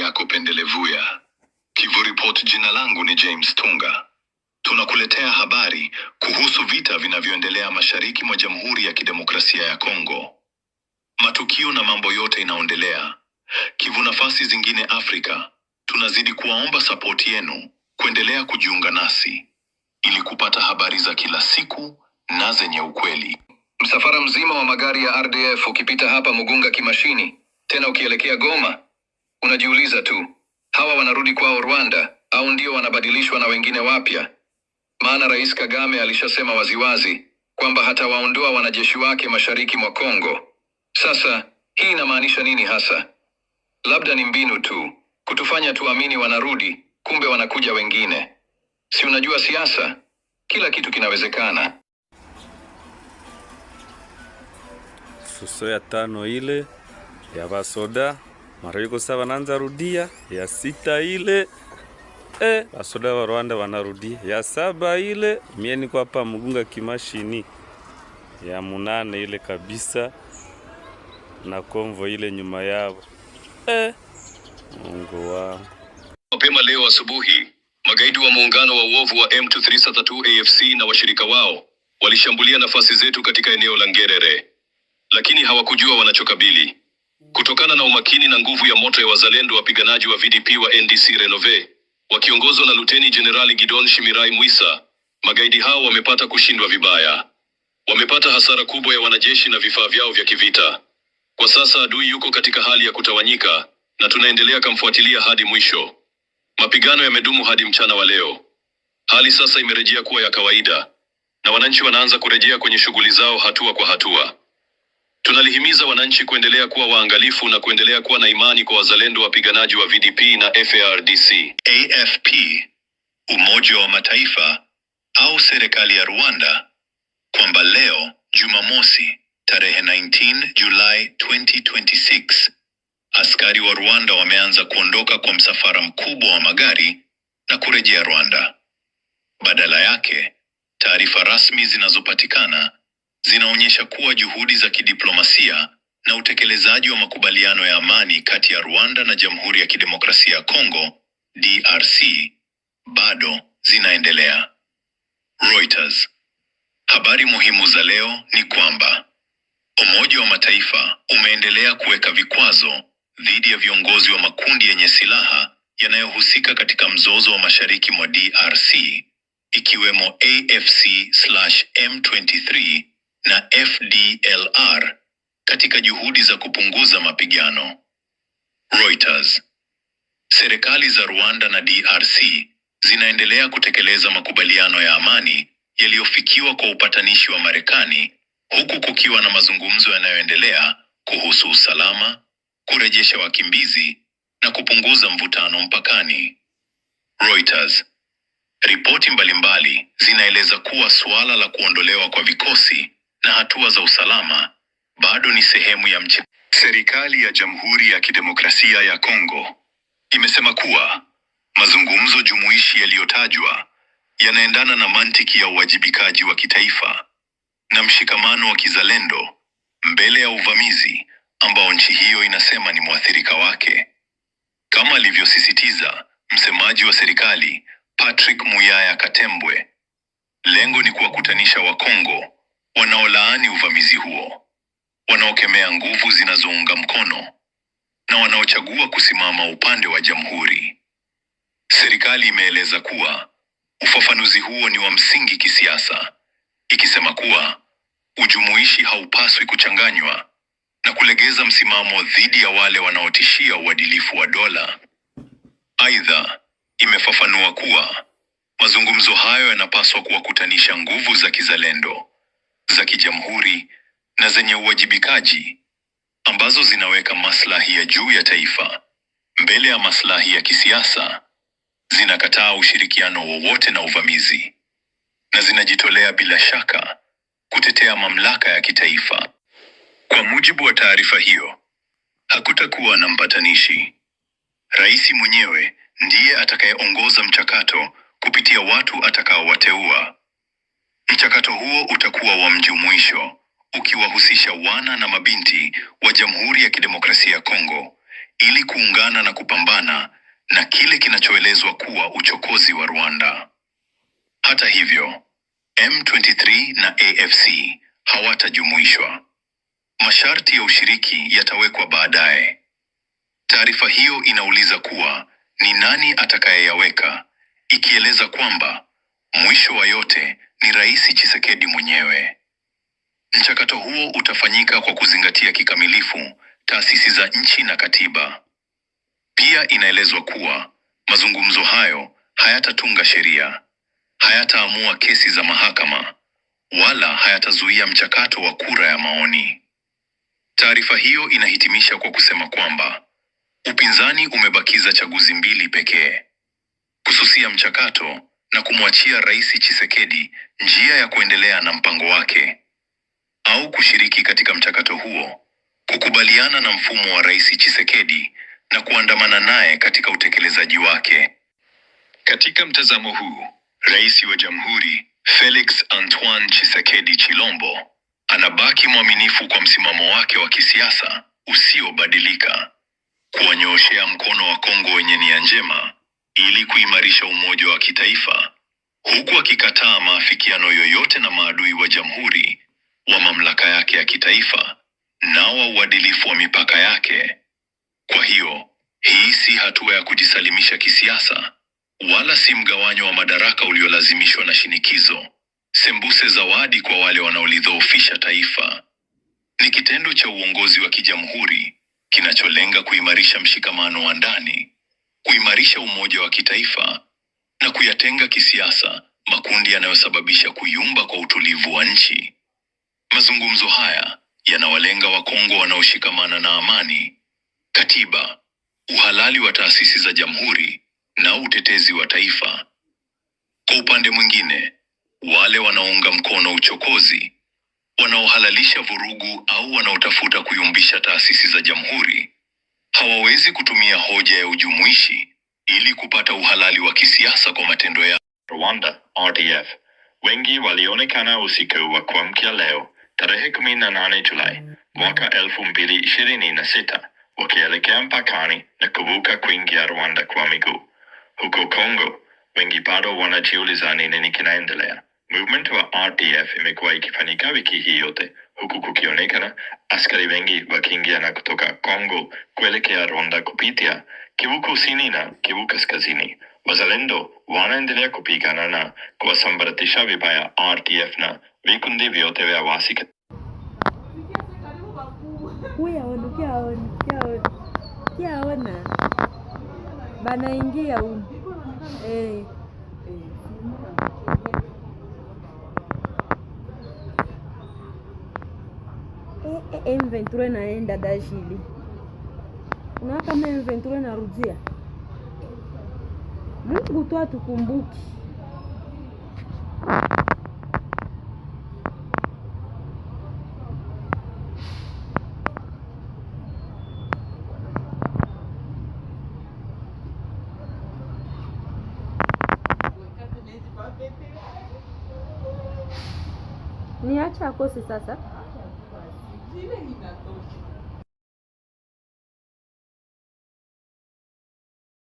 yako pendelevuya. Kivu Report, jina langu ni James Tunga. Tunakuletea habari kuhusu vita vinavyoendelea mashariki mwa Jamhuri ya Kidemokrasia ya Kongo. Matukio na mambo yote inaendelea Kivu, nafasi zingine Afrika. Tunazidi kuwaomba sapoti yenu kuendelea kujiunga nasi ili kupata habari za kila siku na zenye ukweli. Msafara mzima wa magari ya RDF ukipita hapa Mugunga Kimashini, tena ukielekea Goma, unajiuliza tu, hawa wanarudi kwao Rwanda au ndio wanabadilishwa na wengine wapya? Maana Rais Kagame alishasema waziwazi kwamba hatawaondoa wanajeshi wake mashariki mwa Kongo. Sasa hii inamaanisha nini hasa? Labda ni mbinu tu kutufanya tuamini wanarudi, kumbe wanakuja wengine. Si unajua siasa, kila kitu kinawezekana. Fuso ya 5 ile ya basoda mara yuko sawa wanaanza rudia, ya 6 ile basoda wa Rwanda wanarudia, ya 7 ile mie niko hapa Mugunga Kimashini, ya 8 ile kabisa na konvo ile nyuma yao. Mungu wangu. Mapema leo asubuhi, magaidi wa muungano wa uovu wa M23 AFC na washirika wao walishambulia nafasi zetu katika eneo la Ngerere, lakini hawakujua wanachokabili. Kutokana na umakini na nguvu ya moto ya wazalendo, wapiganaji wa VDP wa NDC Renove wakiongozwa na Luteni Jenerali Gidon Shimirai Mwisa, magaidi hao wamepata kushindwa vibaya. Wamepata hasara kubwa ya wanajeshi na vifaa vyao vya kivita. Kwa sasa adui yuko katika hali ya kutawanyika na tunaendelea kumfuatilia hadi mwisho. Mapigano yamedumu hadi mchana wa leo. Hali sasa imerejea kuwa ya kawaida na wananchi wanaanza kurejea kwenye shughuli zao hatua kwa hatua. Tunalihimiza wananchi kuendelea kuwa waangalifu na kuendelea kuwa na imani kwa wazalendo, wapiganaji wa VDP na FARDC, AFP, Umoja wa Mataifa au serikali ya Rwanda, kwamba leo Jumamosi tarehe 19 Julai 2026 askari wa Rwanda wameanza kuondoka kwa msafara mkubwa wa magari na kurejea Rwanda. Badala yake, taarifa rasmi zinazopatikana zinaonyesha kuwa juhudi za kidiplomasia na utekelezaji wa makubaliano ya amani kati ya Rwanda na Jamhuri ya Kidemokrasia ya Kongo, DRC, bado zinaendelea. Reuters. Habari muhimu za leo ni kwamba Umoja wa Mataifa umeendelea kuweka vikwazo dhidi ya viongozi wa makundi yenye silaha yanayohusika katika mzozo wa mashariki mwa DRC, ikiwemo AFC/M23 na FDLR, katika juhudi za kupunguza mapigano. Reuters. Serikali za Rwanda na DRC zinaendelea kutekeleza makubaliano ya amani yaliyofikiwa kwa upatanishi wa Marekani, huku kukiwa na mazungumzo yanayoendelea kuhusu usalama, kurejesha wakimbizi na kupunguza mvutano mpakani. Reuters. Ripoti mbalimbali zinaeleza kuwa suala la kuondolewa kwa vikosi na hatua za usalama bado ni sehemu ya Serikali ya Jamhuri ya Kidemokrasia ya Kongo imesema kuwa mazungumzo jumuishi yaliyotajwa yanaendana na mantiki ya uwajibikaji wa kitaifa na mshikamano wa kizalendo mbele ya uvamizi ambao nchi hiyo inasema ni mwathirika wake. Kama alivyosisitiza msemaji wa serikali Patrick Muyaya Katembwe, lengo ni kuwakutanisha Wakongo wanaolaani uvamizi huo, wanaokemea nguvu zinazounga mkono na wanaochagua kusimama upande wa jamhuri. Serikali imeeleza kuwa ufafanuzi huo ni wa msingi kisiasa, ikisema kuwa ujumuishi haupaswi kuchanganywa na kulegeza msimamo dhidi ya wale wanaotishia uadilifu wa dola. Aidha, imefafanua kuwa mazungumzo hayo yanapaswa kuwakutanisha nguvu za kizalendo, za kijamhuri na zenye uwajibikaji, ambazo zinaweka maslahi ya juu ya taifa mbele ya maslahi ya kisiasa, zinakataa ushirikiano wowote na uvamizi, na zinajitolea bila shaka kutetea mamlaka ya kitaifa. Kwa mujibu wa taarifa hiyo, hakutakuwa na mpatanishi. Rais mwenyewe ndiye atakayeongoza mchakato kupitia watu atakaowateua. Mchakato huo utakuwa wa mjumuisho, ukiwahusisha wana na mabinti wa Jamhuri ya Kidemokrasia ya Kongo, ili kuungana na kupambana na kile kinachoelezwa kuwa uchokozi wa Rwanda. Hata hivyo, M23 na AFC hawatajumuishwa. Masharti ya ushiriki yatawekwa baadaye. Taarifa hiyo inauliza kuwa ni nani atakayeyaweka, ikieleza kwamba mwisho wa yote ni Rais Tshisekedi mwenyewe. Mchakato huo utafanyika kwa kuzingatia kikamilifu taasisi za nchi na katiba. Pia inaelezwa kuwa mazungumzo hayo hayatatunga sheria, hayataamua kesi za mahakama, wala hayatazuia mchakato wa kura ya maoni. Taarifa hiyo inahitimisha kwa kusema kwamba upinzani umebakiza chaguzi mbili pekee: kususia mchakato na kumwachia Rais Tshisekedi njia ya kuendelea na mpango wake, au kushiriki katika mchakato huo, kukubaliana na mfumo wa Rais Tshisekedi na kuandamana naye katika utekelezaji wake. Katika mtazamo huu, Rais wa Jamhuri Felix Antoine Tshisekedi Chilombo anabaki mwaminifu kwa msimamo wake wa kisiasa usiobadilika, kuwanyooshea mkono wa Kongo wenye nia njema ili kuimarisha umoja wa kitaifa, huku akikataa maafikiano yoyote na maadui wa jamhuri, wa mamlaka yake ya kitaifa na wa uadilifu wa mipaka yake. Kwa hiyo, hii si hatua ya kujisalimisha kisiasa, wala si mgawanyo wa madaraka uliolazimishwa na shinikizo, sembuse zawadi kwa wale wanaolidhoofisha taifa. Ni kitendo cha uongozi wa kijamhuri kinacholenga kuimarisha mshikamano wa ndani, kuimarisha umoja wa kitaifa na kuyatenga kisiasa makundi yanayosababisha kuyumba kwa utulivu wa nchi. Mazungumzo haya yanawalenga Wakongo wanaoshikamana na amani, katiba, uhalali wa taasisi za jamhuri na utetezi wa taifa. Kwa upande mwingine, wale wanaounga mkono uchokozi, wanaohalalisha vurugu au wanaotafuta kuyumbisha taasisi za jamhuri, hawawezi kutumia hoja ya ujumuishi ili kupata uhalali wa kisiasa kwa matendo ya Rwanda. RDF wengi walionekana usiku wa kuamkia leo tarehe 18 Julai mwaka 2026 wakielekea mpakani na kuvuka kuingia Rwanda kwa miguu. Huko Kongo, wengi bado wanajiuliza nini kinaendelea. Movement wa RDF imekuwa ikifanyika wiki hii yote, huku kukionekana askari wengi wakiingia na kutoka Kongo kuelekea Rwanda kupitia Kivu Kusini na Kivu Kaskazini. Wazalendo wanaendelea kupigana na kuwasambaratisha vibaya RDF na vikundi vyote vya waasi. Kiaona banaingia M23 naenda dashili. Unaona kama M23 narudia. Mungu tu atukumbuki. Niacha akose sasa.